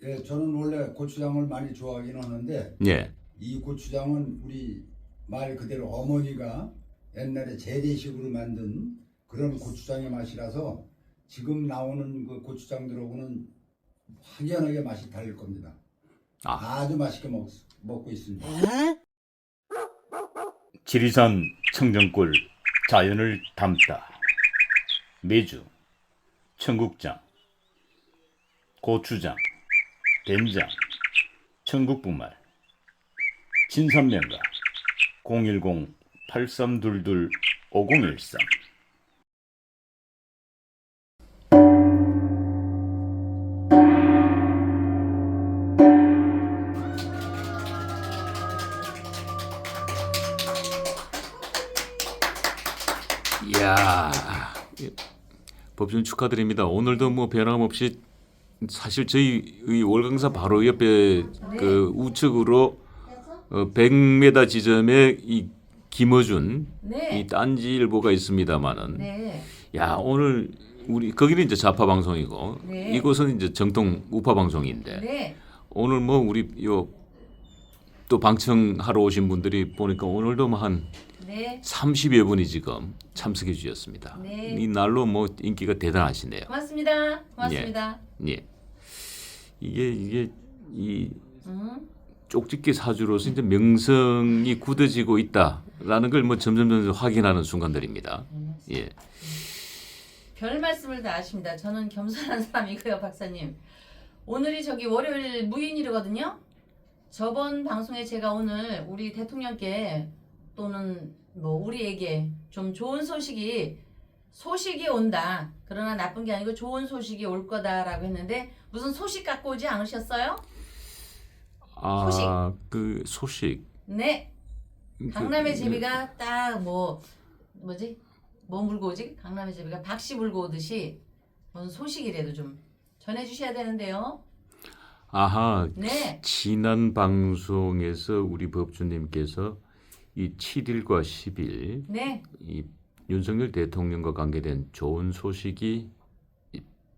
예, 저는 원래 고추장을 많이 좋아하긴 하는데 예. 이 고추장은 우리 말 그대로 어머니가 옛날에 재래식으로 만든 그런 고추장의 맛이라서 지금 나오는 그 고추장들하고는 확연하게 맛이 다를 겁니다. 아주 맛있게 먹고 있습니다. 지리산 청정골 자연을 담다. 메주, 청국장, 고추장, 된장, 청국부말, 진산면가 010-8322-5013. 이야, 법준 축하드립니다. 오늘도 뭐 변함없이 사실 저희 월강사 바로 옆에 그 우측으로 100m 지점에 이 김어준 이 딴지일보가 있습니다만은 야 오늘 우리 거기는 이제 좌파 방송이고 이곳은 이제 정통 우파 방송인데 오늘 뭐 우리 요 또 방청하러 오신 분들이 보니까 오늘도 뭐 한 30여 분이 지금 참석해 주셨습니다. 이 날로 뭐 인기가 대단하시네요. 고맙습니다. 고맙습니다. 예. 이게 이 쪽집게 사주로서 이제 명성이 굳어지고 있다라는 걸 뭐 점점 확인하는 순간들입니다. 예. 별 말씀을 다 하십니다. 저는 겸손한 사람이고요, 박사님. 오늘이 저기 월요일 무인일이거든요. 저번 방송에 제가 오늘 우리 대통령께 또는 뭐 우리에게 좀 좋은 소식이 온다. 그러나 나쁜 게 아니고 좋은 소식이 올 거다라고 했는데 무슨 소식 갖고 오지 않으셨어요? 소식. 그 소식. 네. 강남의 제비가 딱 뭐지? 뭐 물고 오지? 강남의 제비가 박씨 물고 오듯이 무슨 소식이라도 좀 전해주셔야 되는데요. 아하. 네. 지난 방송에서 우리 법주님께서 이 7일과 10일 이 윤석열 대통령과 관계된 좋은 소식이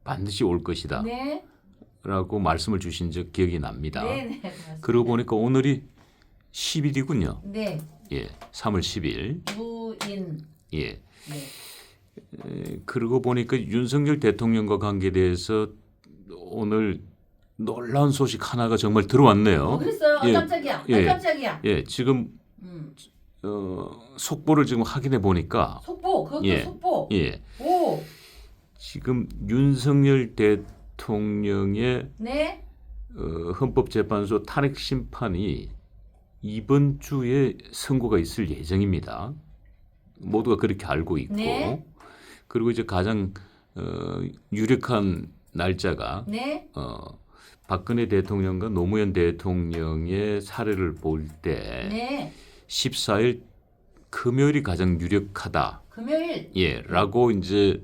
반드시 올 것이다. 라고 말씀을 주신 적 기억이 납니다. 네. 그러고 보니까 오늘이 10일이군요. 네. 예, 3월 10일. 무인. 예. 네. 그러고 보니까 윤석열 대통령과 관계돼서 오늘 놀라운 소식 하나가 정말 들어왔네요. 그랬어요. 예. 깜짝이야. 예. 깜짝이야. 예, 지금 속보를 지금 확인해 보니까 속보. 그것도 예. 속보. 예. 오. 지금 윤석열 대통령의 네. 헌법재판소 탄핵 심판이 이번 주에 선고가 있을 예정입니다. 모두가 그렇게 알고 있고 네. 그리고 이제 가장 유력한 날짜가 네. 박근혜 대통령과 노무현 대통령의 사례를 볼 때 14일 금요일이 가장 유력하다. 금요일. 예, 라고 이제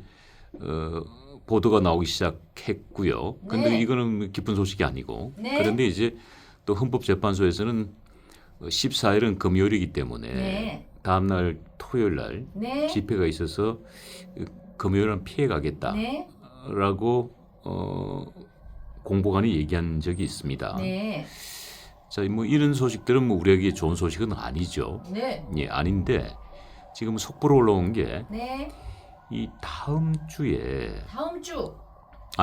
보도가 나오기 시작했고요. 근데 이거는 기쁜 소식이 아니고 그런데 이제 또 헌법재판소에서는 14일은 금요일이기 때문에 다음 날 토요일 날 집회가 있어서 금요일은 피해 가겠다라고 공보관이 얘기한 적이 있습니다. 자, 뭐 이런 소식들은 뭐 우리에게 좋은 소식은 아니죠. 예, 아닌데 지금 속보로 올라온 게 이 다음 주에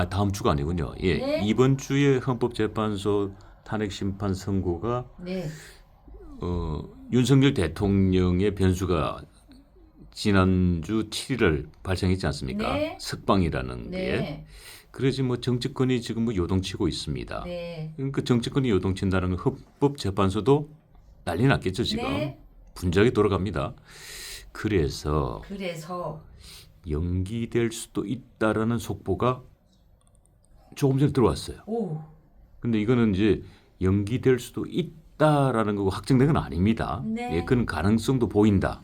다음 주가 아니군요. 예, 이번 주에 헌법재판소 탄핵 심판 선고가 윤석열 대통령의 변수가 지난주 7일을 발생했지 않습니까? 석방이라는 게. 그래서 뭐 정치권이 지금 뭐 요동치고 있습니다. 그러니까 정치권이 요동친다는 건 헌법재판소도 난리 났겠죠 지금. 분주하게 돌아갑니다. 그래서 연기될 수도 있다라는 속보가 조금 전에 들어왔어요. 근데 이거는 이제 연기될 수도 있다라는 거고 확정된 건 아닙니다. 예, 그런 가능성도 보인다.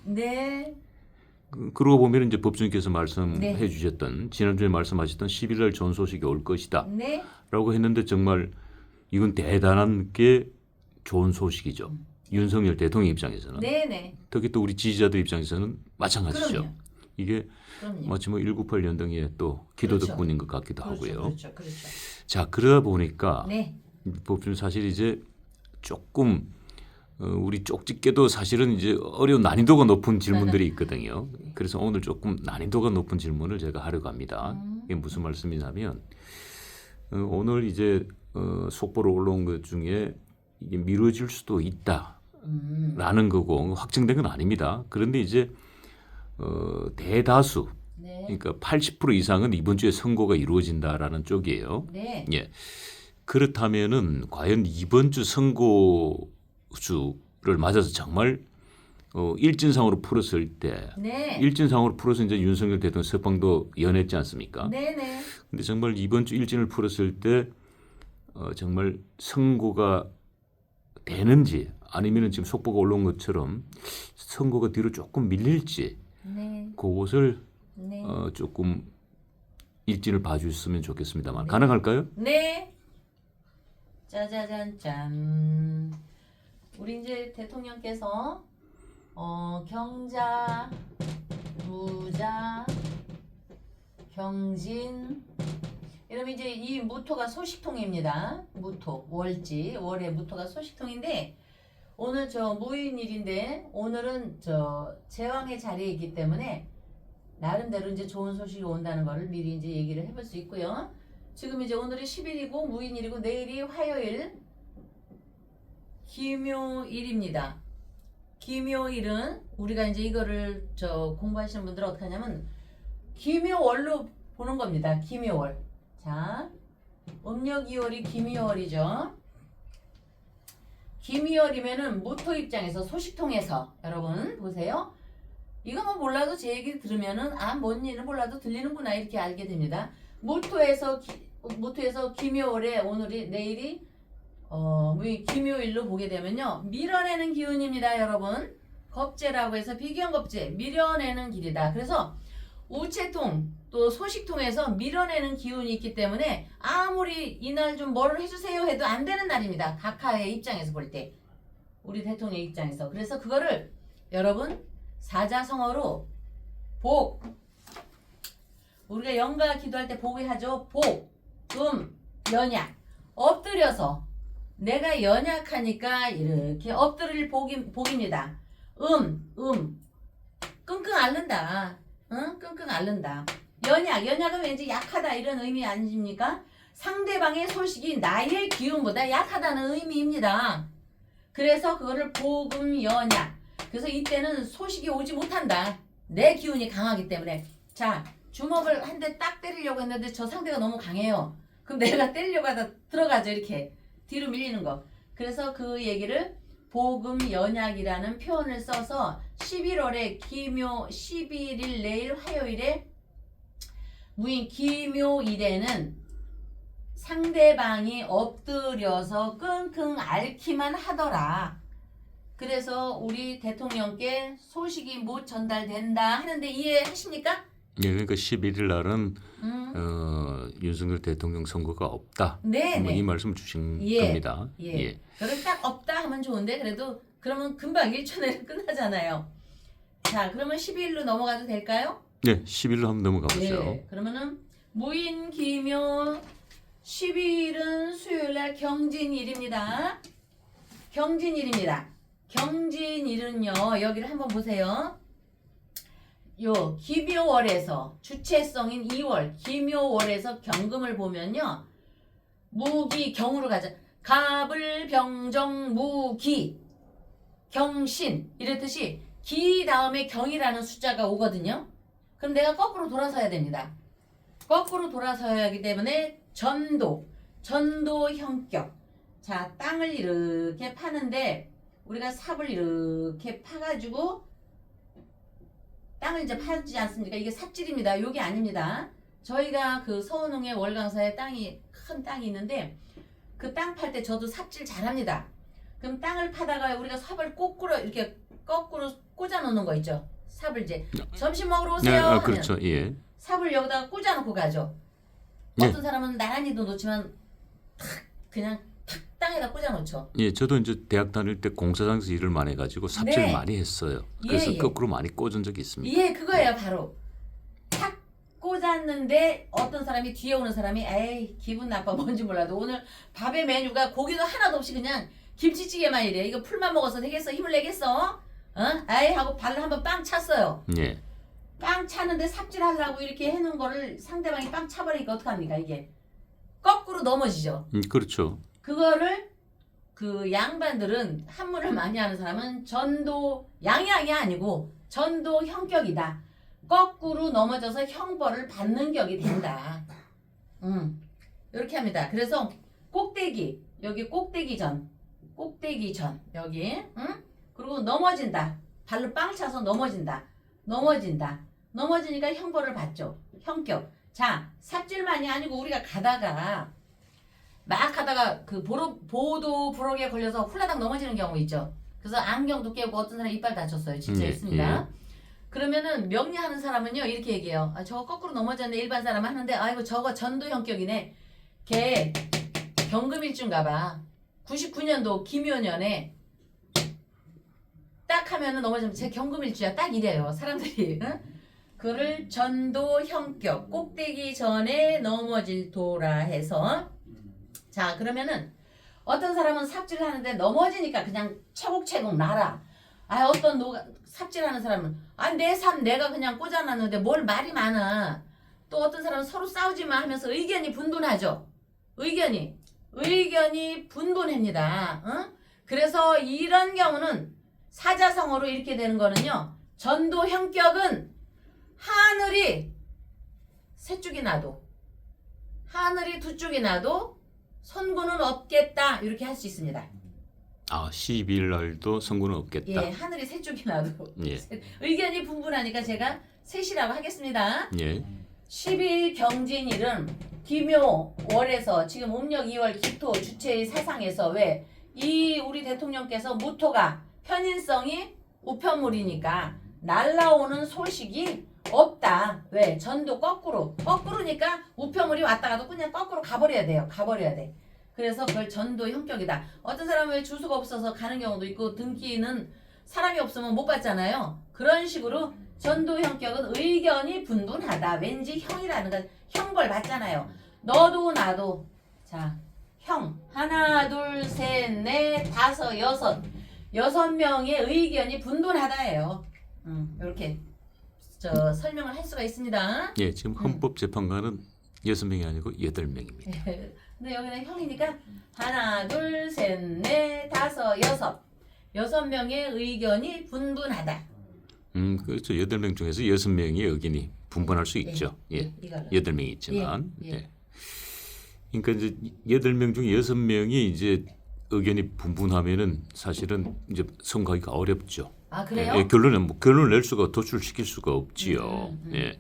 그러고 보면 이제 법조인께서 말씀해 주셨던 지난주에 말씀하셨던 10일 날 좋은 소식이 올 것이다. 라고 했는데 정말 이건 대단한 게 좋은 소식이죠. 윤석열 대통령 입장에서는. 특히 또 우리 지지자들 입장에서는 마찬가지죠. 이게 마치 뭐 198 연등의 또 기도 덕분인 것 같기도 하고요. 자, 그러다 보니까 법준 사실 이제 조금 우리 쪽집게도 사실은 이제 어려운 난이도가 높은 질문들이 있거든요. 그래서 오늘 조금 난이도가 높은 질문을 제가 하려고 합니다. 이게 무슨 말씀이냐면 오늘 이제 속보로 올라온 것 중에 이게 미뤄질 수도 있다라는 거고 확정된 건 아닙니다. 그런데 이제 대다수 네. 그러니까 80% 이상은 이번 주에 선고가 이루어진다라는 쪽이에요. 네. 예. 그렇다면은 과연 이번 주 선고주를 맞아서 정말 일진상으로 풀었을 때 네. 일진상으로 풀어서 이제 윤석열 대통령 석방도 연했지 않습니까? 네네. 근데 정말 이번 주 일진을 풀었을 때 정말 선고가 되는지 아니면은 지금 속보가 올라온 것처럼 선고가 뒤로 조금 밀릴지 네. 그것을 네. 조금 일진을 봐주셨으면 좋겠습니다만 네. 가능할까요? 네. 짜자잔짠. 우리 이제 대통령께서 경자, 무자, 경진 이러면 이제 이 무토가 소식통입니다. 무토, 월지, 월의 무토가 소식통인데 오늘 저 무인일인데 오늘은 저 제왕의 자리에 있기 때문에 나름대로 이제 좋은 소식이 온다는 거를 미리 이제 얘기를 해볼 수 있고요. 지금 이제 오늘이 10일이고 무인일이고 내일이 화요일 기묘일입니다. 기묘일은 우리가 이제 이거를 저 공부하시는 분들은 어떻게 하냐면 기묘월로 보는 겁니다. 기묘월. 자, 음력 2월이 기묘월이죠. 기묘월이면은 무토 입장에서 소식통에서 여러분 보세요. 이거 뭐 몰라도 제 얘기 들으면은 뭔 일은 몰라도 들리는구나 이렇게 알게 됩니다. 무토에서 기묘월에 오늘이 내일이 기묘일로 보게 되면요. 밀어내는 기운입니다, 여러분. 겁재라고 해서 비견겁재, 밀어내는 길이다. 그래서 우체통 또 소식통에서 밀어내는 기운이 있기 때문에 아무리 이날 좀 뭘 해주세요 해도 안 되는 날입니다. 각하의 입장에서 볼 때. 우리 대통령 입장에서. 그래서 그거를 여러분 사자성어로 복. 우리가 영가 기도할 때 복을 하죠. 복, 연약. 엎드려서 내가 연약하니까 이렇게 엎드릴 복입니다. 끙끙 앓는다. 응? 끙끙 앓는다. 연약은 왠지 약하다 이런 의미 아니십니까? 상대방의 소식이 나의 기운보다 약하다는 의미입니다. 그래서 그거를 복음연약. 그래서 이때는 소식이 오지 못한다. 내 기운이 강하기 때문에. 자, 주먹을 한 대 딱 때리려고 했는데 저 상대가 너무 강해요. 그럼 내가 때리려고 하다 들어가죠. 이렇게 뒤로 밀리는 거. 그래서 그 얘기를 복음연약이라는 표현을 써서 11월에 기묘 11일 내일 화요일에 무인 기묘일에는 상대방이 엎드려서 끙끙 앓기만 하더라. 그래서 우리 대통령께 소식이 못 전달된다 하는데 이해하십니까? 예, 그러니까 11일 날은 윤석열 대통령 선거가 없다. 네, 뭐 네. 이 말씀을 주신 예, 겁니다. 예. 그럼 딱 없다 하면 좋은데 그래도 그러면 금방 1초 내에 끝나잖아요. 자, 그러면 12일로 넘어가도 될까요? 네, 10일로 한번 넘어가 보죠. 네. 그러면은 무인 기묘 12일은 수요일날 경진일입니다. 경진일은요. 여기를 한번 보세요. 요 기묘월에서 주체성인 2월 기묘월에서 경금을 보면요. 무기 경으로 가자. 갑을 병정 무기 경신 이랬듯이 기 다음에 경이라는 숫자가 오거든요. 그럼 내가 거꾸로 돌아서야 됩니다. 거꾸로 돌아서야 하기 때문에 전도 형격. 자, 땅을 이렇게 파는데 우리가 삽을 이렇게 파가지고 땅을 이제 파지 않습니까? 이게 삽질입니다. 요게 아닙니다. 저희가 그 서원웅의 월강사에 큰 땅이 있는데 그 땅 팔 때 저도 삽질 잘합니다. 그럼 땅을 파다가 우리가 삽을 이렇게 거꾸로 꽂아 놓는 거 있죠. 삽을 이제 점심 먹으러 오세요. 네, 하면 그렇죠. 예. 삽을 여기다가 꽂아 놓고 가죠. 네. 어떤 사람은 나란히도 놓지만 그냥 탁 땅에다 꽂아 놓죠. 예, 저도 이제 대학 다닐 때 공사장에서 일을 많이 해가지고 삽질 네. 많이 했어요. 그래서 예. 거꾸로 많이 꽂은 적이 있습니다. 예, 그거예요, 바로. 탁 꽂아 찼는데 어떤 사람이 뒤에 오는 사람이 에이 기분 나빠 뭔지 몰라도 오늘 밥의 메뉴가 고기도 하나도 없이 그냥 김치찌개만 이래. 이거 풀만 먹어서 되겠어? 힘을 내겠어? 에이 하고 발을 한번 빵 찼어요. 예. 빵 차는데 삽질하려고 이렇게 해놓은 거를 상대방이 빵 차버리니까 어떡합니까 이게? 거꾸로 넘어지죠. 그렇죠. 그거를 그 양반들은 한문을 많이 하는 사람은 전도 양양이 아니고 전도 형격이다. 거꾸로 넘어져서 형벌을 받는 격이 된다. 이렇게 합니다. 그래서 꼭대기 여기 꼭대기 전 여기 그리고 넘어진다. 발로 빵 차서 넘어진다. 넘어지니까 형벌을 받죠. 형격. 자, 삽질만이 아니고 우리가 막 가다가 그 보도 부럭에 걸려서 훌라당 넘어지는 경우 있죠. 그래서 안경도 깨고 어떤 사람 이빨 다쳤어요. 진짜 있습니다. 그러면은 명리하는 사람은요 이렇게 얘기해요. 아, 저거 거꾸로 넘어졌네. 일반 사람 하는데 아이고 저거 전도 형격이네. 걔 경금일주인가 봐. 99년도 김효년에 딱 하면은 넘어지면 제 경금일주야 딱 이래요. 사람들이 그를 전도 형격 꼭대기 전에 넘어질 도라 해서 자 그러면은 어떤 사람은 삽질을 하는데 넘어지니까 그냥 차곡차곡 날아. 아 어떤 삽질하는 사람은 내 삽 내가 그냥 꽂아놨는데 뭘 말이 많아. 또 어떤 사람은 서로 싸우지 마 하면서 의견이 분분하죠. 의견이 분분합니다. 그래서 이런 경우는 사자성어로 이렇게 되는 거는요. 전도 형격은 하늘이 세 쪽이 나도 하늘이 두 쪽이 나도 선고는 없겠다 이렇게 할 수 있습니다. 아 12일 날도 선고는 없겠다. 예, 하늘이 세 쪽이 나도 예. 의견이 분분하니까 제가 셋이라고 하겠습니다. 예. 10일 경진일은 기묘월에서 지금 음력 2월 기토 주체의 사상에서 왜 이 우리 대통령께서 무토가 편인성이 우편물이니까 날라오는 소식이 없다. 왜? 전도 거꾸로니까 우편물이 왔다 가도 그냥 거꾸로 가버려야 돼. 그래서 그걸 전도 형격이다. 어떤 사람은 왜 주소가 없어서 가는 경우도 있고 등기는 사람이 없으면 못 받잖아요. 그런 식으로 전도 형격은 의견이 분분하다. 왠지 형이라는 건 형벌 받잖아요. 너도 나도 자 형 하나 둘 셋 넷 다섯 여섯 명의 의견이 분분하다예요. 이렇게 설명을 할 수가 있습니다. 예, 지금 헌법재판관은 6명이 아니고 8명입니다. 근데 여기는 형이니까 하나 둘 셋 넷 다섯 여섯 명의 의견이 분분하다. 그렇죠. 8명 중에서 6명의 의견이 분분할 수 있죠. 예. 8명이 있지만. 예. 그러니까 이제 8명 중 6명이 이제 의견이 분분하면은 사실은 이제 선거하기가 어렵죠. 아, 그래요? 예, 결론을 낼 수가 도출시킬 수가 없지요. 예. 네.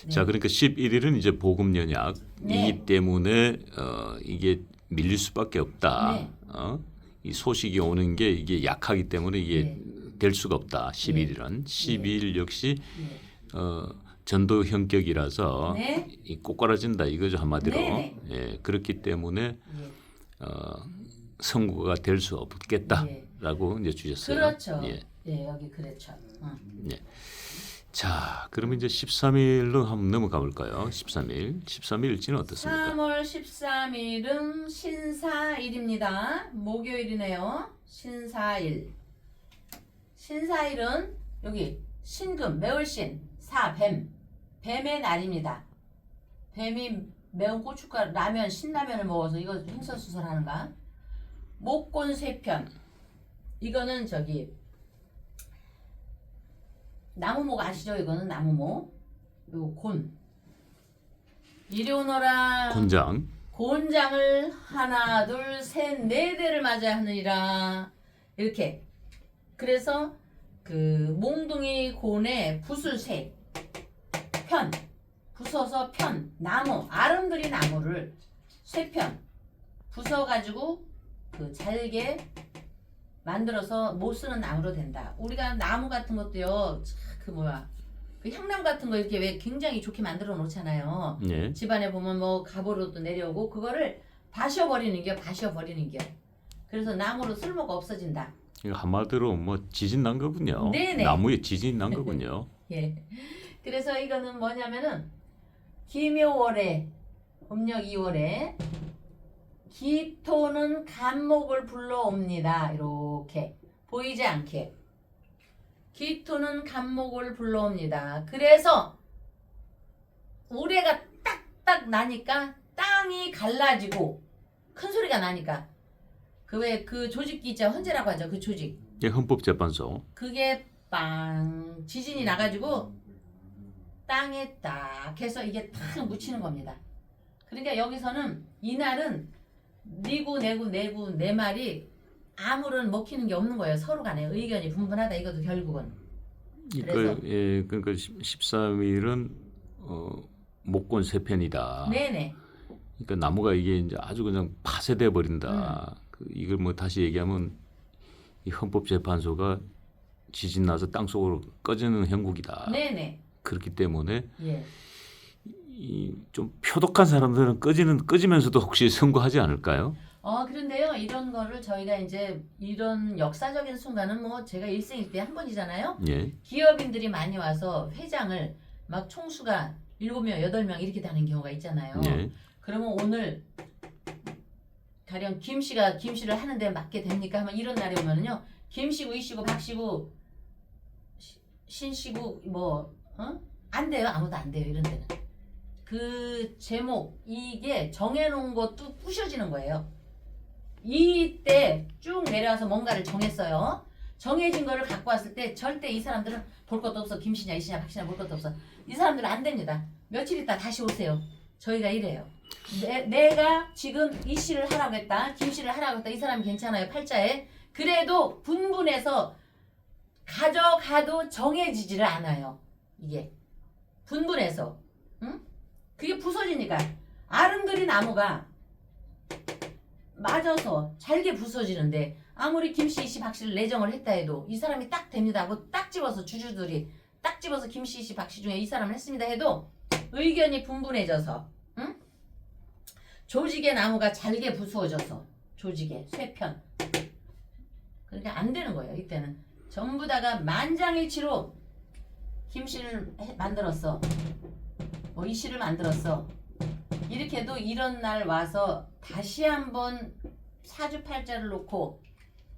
자, 그러니까 11일은 이제 보금 연약이기 네. 때문에 이게 밀릴 수밖에 없다. 네. 이 소식이 오는 게 이게 약하기 때문에 이게 될 수가 없다. 11일은 12일 역시 전도 형격이라서 네. 이 꼬꾸라진다 이거죠 한마디로. 네. 예, 그렇기 때문에 예. 선고가 될 수 없겠다라고 이제 주셨어요. 그렇죠. 예. 예, 여기 그렇죠. 예. 자, 그러면 이제 13일로 한번 넘어가 볼까요? 13일 일지는 어떻습니까? 3월 13일은 신사일입니다. 목요일이네요. 신사일은 여기 신금, 매월신, 뱀의 날입니다. 뱀이 매운 고춧가루, 신라면을 먹어서 이거 횡설수설하는가? 목곤쇠편. 이거는 나무목 아시죠? 이거는 나무목. 요 곤. 이리 오너라. 곤장을 하나, 둘, 셋, 네 대를 맞아야 하느니라. 이렇게. 그래서 그 몽둥이 곤에 붓을 세. 부숴서 나무, 아름드리 나무를 쇠편 부숴가지고 그 잘게 만들어서 못 쓰는 나무로 된다. 우리가 나무 같은 것도요, 그 향나무 같은 거 이렇게 왜 굉장히 좋게 만들어 놓잖아요. 예. 집안에 보면 뭐 갑으로도 내려오고 그거를 바셔버리는 겨. 그래서 나무로 쓸모가 없어진다. 이거 한마디로 뭐 지진 난 거군요. 네네. 나무에 지진 난 거군요. 예. 그래서 이거는 뭐냐면은 기묘월에 음력 2월에 기토는 간목을 불러옵니다. 이렇게 보이지 않게 기토는 간목을 불러옵니다. 그래서 우레가 딱딱 나니까 땅이 갈라지고 큰 소리가 나니까 그 왜 그 조직기 있죠. 헌재라고 하죠. 그 조직. 예, 헌법재판소. 그게 빵 지진이 나가지고 땅에 딱 해서 이게 탁 묻히는 겁니다. 그러니까 여기서는 이날은 니구 내구 내구 내 말이 아무런 먹히는 게 없는 거예요. 서로 간에 의견이 분분하다 이것도 결국은. 그래서 예, 그러니까 13일은 목권 세편이다. 네네. 그러니까 나무가 이게 이제 아주 그냥 파쇄돼 버린다. 이걸 뭐 다시 얘기하면 이 헌법재판소가 지진 나서 땅 속으로 꺼지는 형국이다. 네네. 그렇기 때문에 예. 이 좀 표독한 사람들은 꺼지면서도 혹시 선고하지 않을까요? 그런데요, 이런 거를 저희가 이제 이런 역사적인 순간은 뭐 제가 일생일 때 한 번이잖아요. 예. 기업인들이 많이 와서 회장을 막 총수가 7명, 8명 이렇게 다는 경우가 있잖아요. 예. 그러면 오늘 가령 김씨를 하는데 맡게 됩니까? 하면 이런 날이 오면은요. 김씨고 이씨고 박씨고 신씨고 안 돼요. 아무도 안 돼요. 이런 데는. 그 제목 이게 정해놓은 것도 부셔지는 거예요. 이때 쭉 내려와서 뭔가를 정했어요. 정해진 거를 갖고 왔을 때 절대 이 사람들은 볼 것도 없어. 김씨냐 이씨냐 박씨냐 볼 것도 없어. 이 사람들은 안 됩니다. 며칠 있다 다시 오세요. 저희가 이래요. 내가 지금 이씨를 하라고 했다. 김씨를 하라고 했다. 이 사람이 괜찮아요. 팔자에. 그래도 분분해서 가져가도 정해지지를 않아요. 이게 분분해서. 응? 그게 부서지니까 아름드리 나무가 맞아서 잘게 부서지는데 아무리 김씨, 이씨, 박씨를 내정을 했다 해도 이 사람이 딱 됩니다 하고 딱 집어서 주주들이 딱 집어서 김씨, 이씨, 박씨 중에 이 사람을 했습니다 해도 의견이 분분해져서 응? 조직의 나무가 잘게 부서져서 조직의 쇠편 그러니까 안 되는 거예요. 이때는 전부 다가 만장일치로 김씨를 만들었어. 뭐 이씨를 만들었어. 이렇게 해도 이런 날 와서 다시 한번 사주팔자를 놓고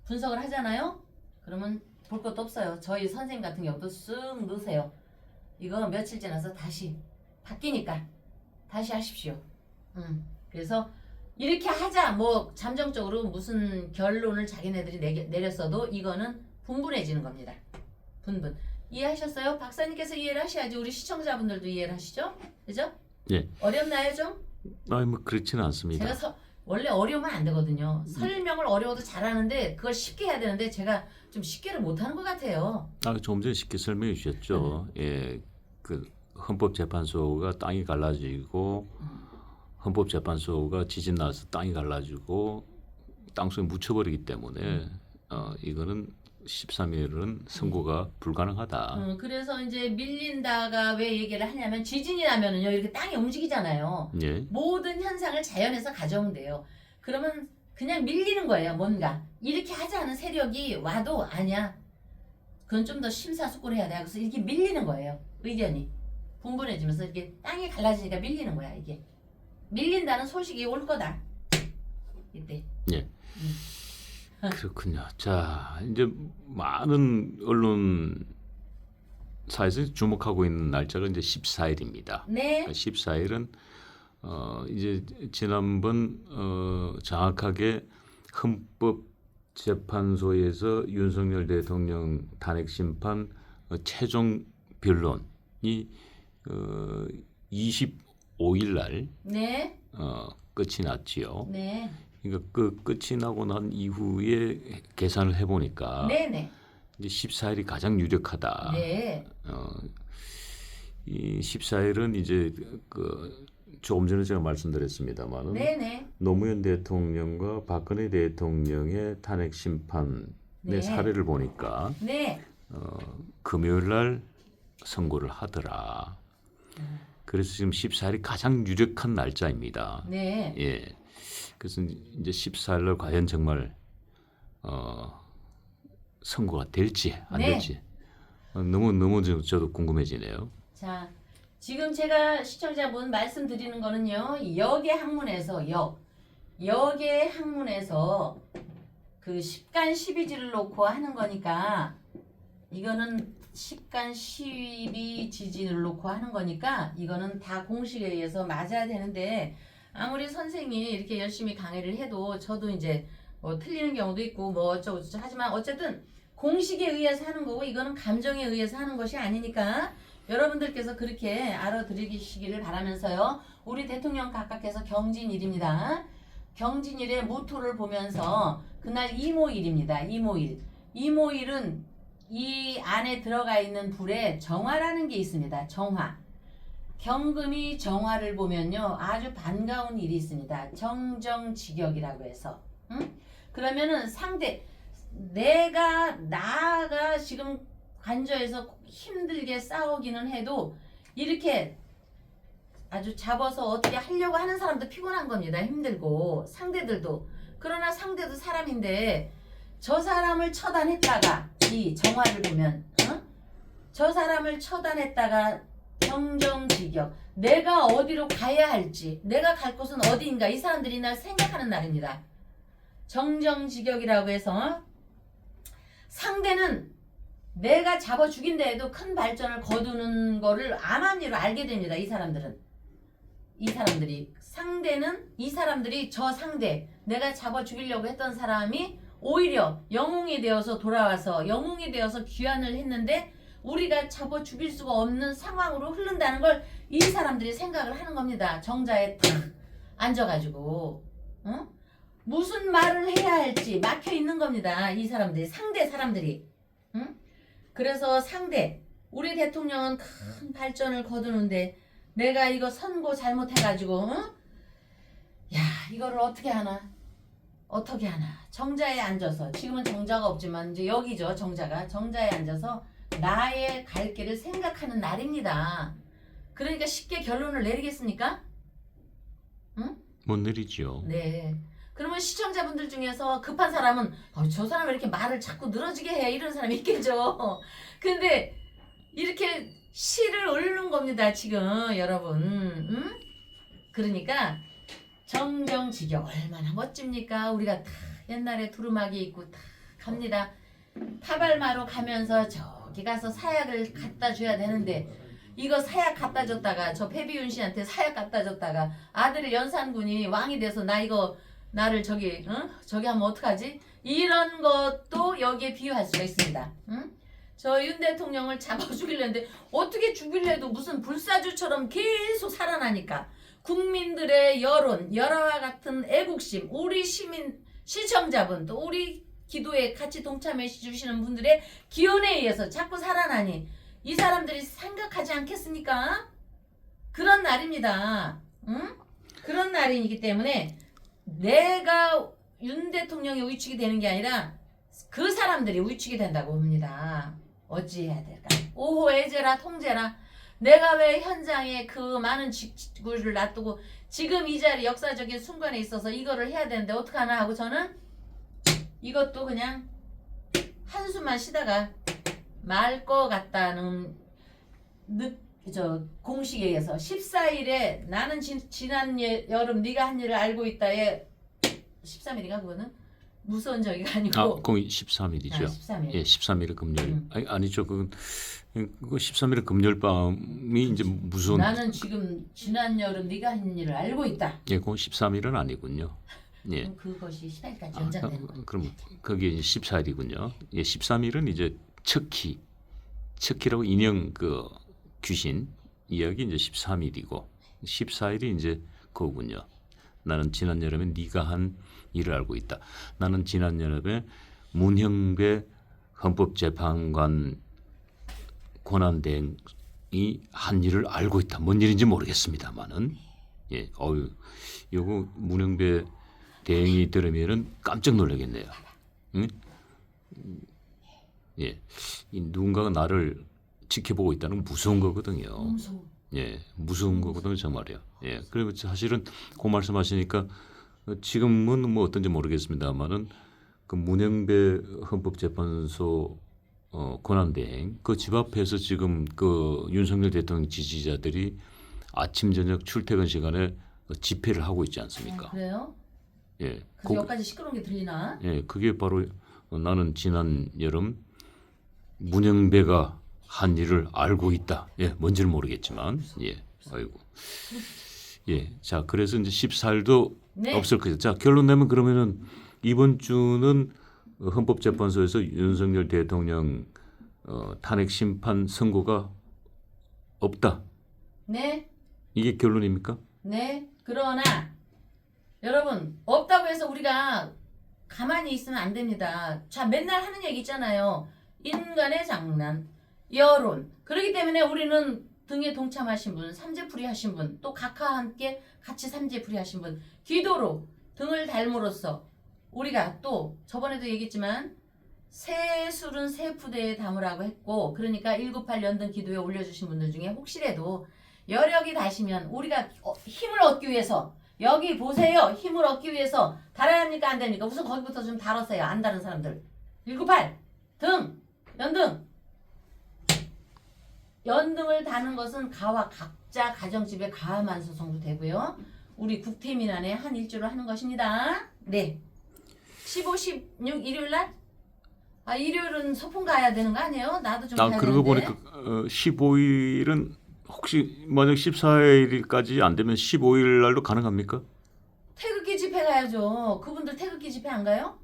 분석을 하잖아요. 그러면 볼 것도 없어요. 저희 선생님 같은 경우도 쓱 넣으세요. 이거 며칠 지나서 다시 바뀌니까 다시 하십시오. 그래서 이렇게 하자 뭐 잠정적으로 무슨 결론을 자기네들이 내렸어도 이거는 분분해지는 겁니다. 분분. 이해하셨어요? 박사님께서 이해를 하셔야지 우리 시청자분들도 이해를 하시죠? 그죠? 예. 어렵나요 좀? 뭐 그렇지는 않습니다. 제가 원래 어려우면 안 되거든요. 설명을 어려워도 잘하는데 그걸 쉽게 해야 되는데 제가 좀 쉽게를 못하는 것 같아요. 좀 전에 쉽게 설명해 주셨죠. 예, 그 헌법재판소가 땅이 갈라지고 헌법재판소가 지진 나서 땅이 갈라지고 땅속에 묻혀버리기 때문에 이거는 13일은 선고가 불가능하다. 그래서 이제 밀린다가 왜 얘기를 하냐면 지진이 나면은요 이렇게 땅이 움직이잖아요. 예. 모든 현상을 자연에서 가져오면 돼요. 그러면 그냥 밀리는 거예요. 뭔가 이렇게 하지 않은 세력이 와도 아니야. 그건 좀 더 심사숙고를 해야 돼. 그래서 이렇게 밀리는 거예요. 의견이 분분해지면서 이렇게 땅이 갈라지니까 밀리는 거야. 이게 밀린다는 소식이 올 거다. 이때. 예. 그렇군요. 자, 이제 많은 언론사에서 주목하고 있는 날짜가 이제 14일입니다. 네. 14일은 이제 지난번 정확하게 헌법재판소에서 윤석열 대통령 탄핵 심판 최종 변론이 25일 날 네. 끝이 났지요. 네. 그러니까 그 끝이 나고 난 이후에 계산을 해보니까 네네. 이제 14일이 가장 유력하다. 네. 이 14일은 이제 그 조금 전에 제가 말씀드렸습니다만은 네네. 노무현 대통령과 박근혜 대통령의 탄핵 심판의 네. 사례를 보니까 네. 금요일 날 선고를 하더라. 그래서 지금 14일이 가장 유력한 날짜입니다. 네. 예. 그래서 이제 14일 날 과연 정말 선고가 될지 안 네. 될지 너무 저도 궁금해지네요. 자, 지금 제가 시청자분 말씀드리는 거는요. 역의 학문에서 역의 학문에서 그 10간 12지를 놓고 하는 거니까 이거는 10간 12지를 놓고 하는 거니까 이거는 다 공식에 의해서 맞아야 되는데 아무리 선생님이 이렇게 열심히 강의를 해도 저도 이제 뭐 틀리는 경우도 있고 뭐 어쩌고저쩌고 하지만 어쨌든 공식에 의해서 하는 거고 이거는 감정에 의해서 하는 것이 아니니까 여러분들께서 그렇게 알아들으시기를 바라면서요. 우리 대통령 각각께서 경진일입니다. 경진일의 모토를 보면서 그날 이모일입니다. 이모일은 이 안에 들어가 있는 불에 정화라는 게 있습니다. 정화. 경금이 정화를 보면요. 아주 반가운 일이 있습니다. 정정직역이라고 해서. 그러면은 상대 나가 지금 관저에서 힘들게 싸우기는 해도 이렇게 아주 잡아서 어떻게 하려고 하는 사람도 피곤한 겁니다. 힘들고 상대들도. 그러나 상대도 사람인데 저 사람을 처단했다가 이 정화를 보면 저 사람을 처단했다가 정정직역 내가 어디로 가야 할지 내가 갈 곳은 어디인가 이 사람들이 날 생각하는 날입니다. 정정직역이라고 해서 상대는 내가 잡아 죽인다 해도 큰 발전을 거두는 거를 암암리로 알게 됩니다. 이 사람들이 상대는 이 사람들이 저 상대 내가 잡아 죽이려고 했던 사람이 오히려 영웅이 되어서 돌아와서 영웅이 되어서 귀환을 했는데 우리가 잡아 죽일 수가 없는 상황으로 흐른다는 걸 이 사람들이 생각을 하는 겁니다. 정자에 탁 앉아가지고 무슨 말을 해야 할지 막혀 있는 겁니다. 이 사람들이 상대 사람들이. 그래서 상대 우리 대통령은 큰 발전을 거두는데 내가 이거 선고 잘못해가지고 야 이거를 어떻게 하나 정자에 앉아서 지금은 정자가 없지만 이제 여기죠. 정자에 앉아서 나의 갈 길을 생각하는 날입니다. 그러니까 쉽게 결론을 내리겠습니까? 못 내리죠. 네. 그러면 시청자분들 중에서 급한 사람은 저 사람 왜 이렇게 말을 자꾸 늘어지게 해 이런 사람이 있겠죠. 근데 이렇게 시를 읊는 겁니다 지금 여러분. 그러니까 정정직역 얼마나 멋집니까? 우리가 다 옛날에 두루마기 입고 다 갑니다. 타발마로 가면서 저기 가서 사약을 갖다 줘야 되는데 이거 사약 갖다 줬다가 저 패비윤 씨한테 사약 갖다 줬다가 아들 연산군이 왕이 돼서 나를 저기 하면 어떡하지? 이런 것도 여기에 비유할 수가 있습니다. 저 윤 대통령을 잡아 죽이려는데 어떻게 죽이려도 무슨 불사조처럼 계속 살아나니까 국민들의 여론, 열화와 같은 애국심, 우리 시청자분 또 우리 기도에 같이 동참해 주시는 분들의 기운에 의해서 자꾸 살아나니 이 사람들이 생각하지 않겠습니까? 그런 날입니다. 그런 날이기 때문에 내가 윤 대통령이 위축이 되는 게 아니라 그 사람들이 위축이 된다고 봅니다. 어찌해야 될까? 오호애제라 통제라. 내가 왜 현장에 그 많은 지구를 놔두고 지금 이 자리 역사적인 순간에 있어서 이거를 해야 되는데 어떡하나 하고 저는 이것도 그냥 한숨만 쉬다가 말 것 같다는 공식에 의해서 14일에 나는 지난 여름 네가 한 일을 알고 있다에 13일인가 그거는? 무서운 저기가 아니고 거기 13일이죠. 13일. 예, 13일은 금요일. 아니죠. 그거 13일은 금요일 밤이 이제 무슨 나는 지금 지난 여름 네가 한 일을 알고 있다. 예, 그건 13일은 아니군요. 예. 그럼 그것이 14일까지 연장되는 거예요. 그럼 그게 이제 14일이군요. 예, 13일은 이제 척키라고 인형 그 귀신 이야기 이제 13일이고 14일이 이제 그거군요. 나는 지난 여름에 네가 한 일을 알고 있다. 나는 지난 여름에 문형배 헌법재판관 권한대행이 한 일을 알고 있다. 뭔 일인지 모르겠습니다만은 예, 요거 문형배 대행이 들으면은 깜짝 놀라겠네요. 응? 예, 누군가가 나를 지켜보고 있다는 건 무서운 거거든요. 무서워. 예, 무서운 거거든요, 정말이요. 예, 그리고 사실은 그 말씀하시니까 지금은 뭐 어떤지 모르겠습니다만은 그 문영배 헌법재판소 권한대행 그 집 앞에서 지금 그 윤석열 대통령 지지자들이 아침 저녁 출퇴근 시간에 집회를 하고 있지 않습니까? 그래요? 예, 그래서 여기까지 시끄러운 게 들리나? 예, 그게 바로 나는 지난 여름 문영배가 한 일을 알고 있다. 예, 뭔지는 모르겠지만, 예, 아이고, 예, 자, 그래서 이제 14일도 네. 없을 거죠. 자, 결론 내면 그러면은 이번 주는 헌법재판소에서 윤석열 대통령 탄핵 심판 선고가 없다. 네. 이게 결론입니까? 네. 그러나 여러분 없다고 해서 우리가 가만히 있으면 안 됩니다. 자, 맨날 하는 얘기 있잖아요. 인간의 장난, 여론. 그렇기 때문에 우리는 등에 동참하신 분, 삼재풀이 하신 분, 또 각하와 함께 같이 삼재풀이 하신 분, 기도로 등을 달므로써 우리가 또 저번에도 얘기했지만 새 술은 새 푸대에 담으라고 했고, 그러니까 198 연등 기도에 올려주신 분들 중에 혹시라도 여력이 다시면 우리가 힘을 얻기 위해서 여기 보세요. 힘을 얻기 위해서 달아야 합니까? 안 됩니까? 우선 거기부터 좀 다뤘어요. 안 다른 사람들. 198 등 연등. 연등을 다는 것은 가와 각자 가정집에 가만 소송도 되고요. 우리 국태민안에 한 일조를 하는 것입니다. 네. 15, 16 일요일 날? 아, 일요일은 소풍 가야 되는 거 아니에요? 나도 좀 가야 그러고 되는데. 보니까 15일은 혹시 만약 14일까지 안 되면 15일 날도 가능합니까? 태극기 집회 가야죠. 그분들 태극기 집회 안 가요?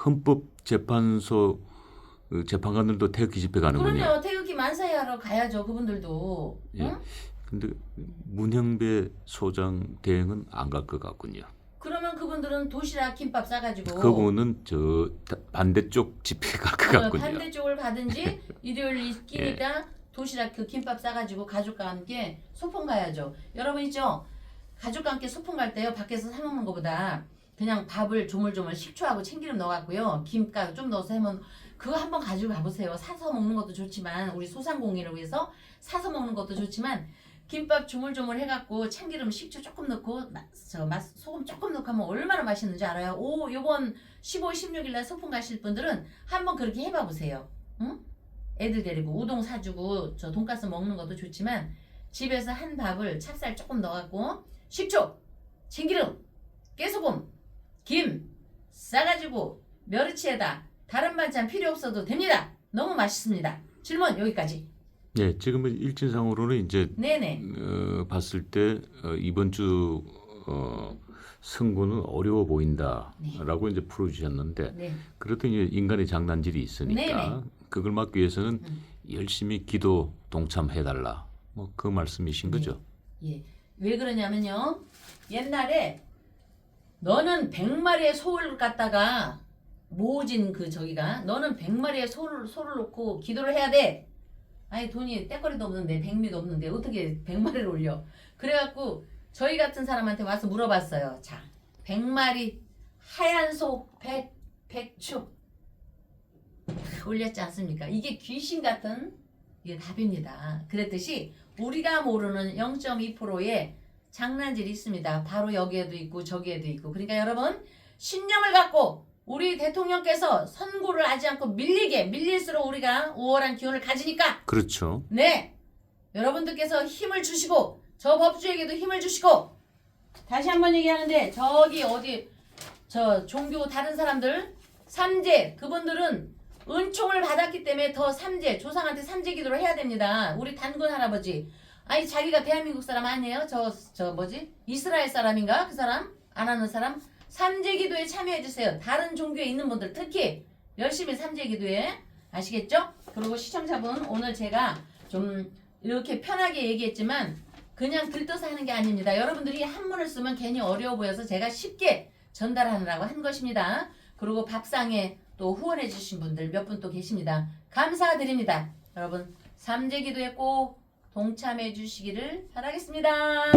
헌법재판소 재판관들도 태극기 집회 가는군요. 그럼요. 태극기 만사하러 가야죠. 그분들도. 예. 응? 근데 문형배 소장 대행은 안 갈 것 같군요. 그러면 그분들은 도시락 김밥 싸가지고 그분은 저 반대쪽 집회 갈 것 같군요. 반대쪽을 가든지 일요일 끼니까 도시락 그 김밥 싸가지고 가족과 함께 소풍 가야죠. 여러분 있죠? 가족과 함께 소풍 갈 때요. 밖에서 사 먹는 것보다 그냥 밥을 조물조물 식초하고 참기름 넣어갖고요. 김가루 좀 넣어서 하면 그거 한번 가지고 가보세요. 사서 먹는 것도 좋지만 우리 소상공인을 위해서 사서 먹는 것도 좋지만 김밥 조물조물 해갖고 참기름 식초 조금 넣고 소금 조금 넣고 하면 얼마나 맛있는지 알아요? 요번 15, 16일 날 소풍 가실 분들은 한번 그렇게 해봐 보세요. 응? 애들 데리고 우동 사주고 저 돈가스 먹는 것도 좋지만 집에서 한 밥을 찹쌀 조금 넣어갖고 식초, 참기름, 깨소금, 김 싸가지고 멸치에다 다른 반찬 필요 없어도 됩니다. 너무 맛있습니다. 질문 여기까지. 예, 지금은 일진상으로는 이제 네네. 봤을 때 이번 주 선고는 어려워 보인다라고 이제 풀어주셨는데 네. 그래도 이제 인간의 장난질이 있으니까 네네. 그걸 막기 위해서는 열심히 기도 동참해달라. 뭐 그 말씀이신 거죠? 예. 왜 그러냐면요. 옛날에 너는 100마리의 소를 갖다가 모진 그 저기가 너는 100마리의 소를 놓고 기도를 해야 돼. 아니 돈이 떼거리도 없는데 백미도 없는데 어떻게 100마리를 올려. 그래갖고 저희 같은 사람한테 와서 물어봤어요. 자 100마리 하얀 소 100축 올렸지 않습니까? 이게 귀신 같은 이게 답입니다. 그랬듯이 우리가 모르는 0.2%의 장난질이 있습니다. 바로 여기에도 있고 저기에도 있고. 그러니까 여러분 신념을 갖고 우리 대통령께서 선고를 하지 않고 밀릴수록 우리가 우월한 기운을 가지니까 그렇죠. 네 여러분들께서 힘을 주시고 저 법주에게도 힘을 주시고 다시 한번 얘기하는데 저기 어디 저 종교 다른 사람들 삼재 그분들은 은총을 받았기 때문에 더 삼재 조상한테 삼재 기도를 해야 됩니다. 우리 단군 할아버지 아니 자기가 대한민국 사람 아니에요? 저 뭐지 이스라엘 사람인가 그 사람 안 하는 사람 삼재 기도에 참여해 주세요. 다른 종교에 있는 분들 특히 열심히 삼재 기도에 아시겠죠? 그리고 시청자분 오늘 제가 좀 이렇게 편하게 얘기했지만 그냥 들떠서 하는 게 아닙니다. 여러분들이 한문을 쓰면 괜히 어려워 보여서 제가 쉽게 전달하느라고 한 것입니다. 그리고 밥상에 또 후원해 주신 분들 몇 분 또 계십니다. 감사드립니다. 여러분 삼재 기도에 꼭 동참해 주시기를 바라겠습니다.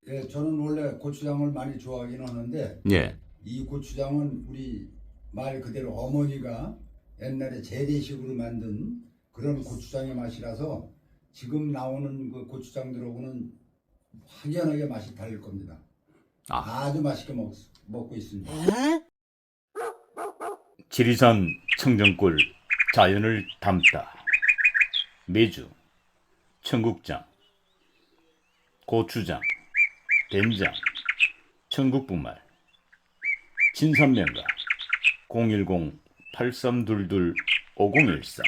예, 저는 원래 고추장을 많이 좋아하긴 하는데 예, 이 고추장은 우리 말 그대로 어머니가 옛날에 재래식으로 만든 그런 고추장의 맛이라서 지금 나오는 그 고추장들하고는 확연하게 맛이 다를 겁니다. 아주 맛있게 먹고 있습니다. 지리산 청정골 자연을 담다. 메주, 청국장, 고추장, 된장, 청국분말, 진선명가 010-8322-5013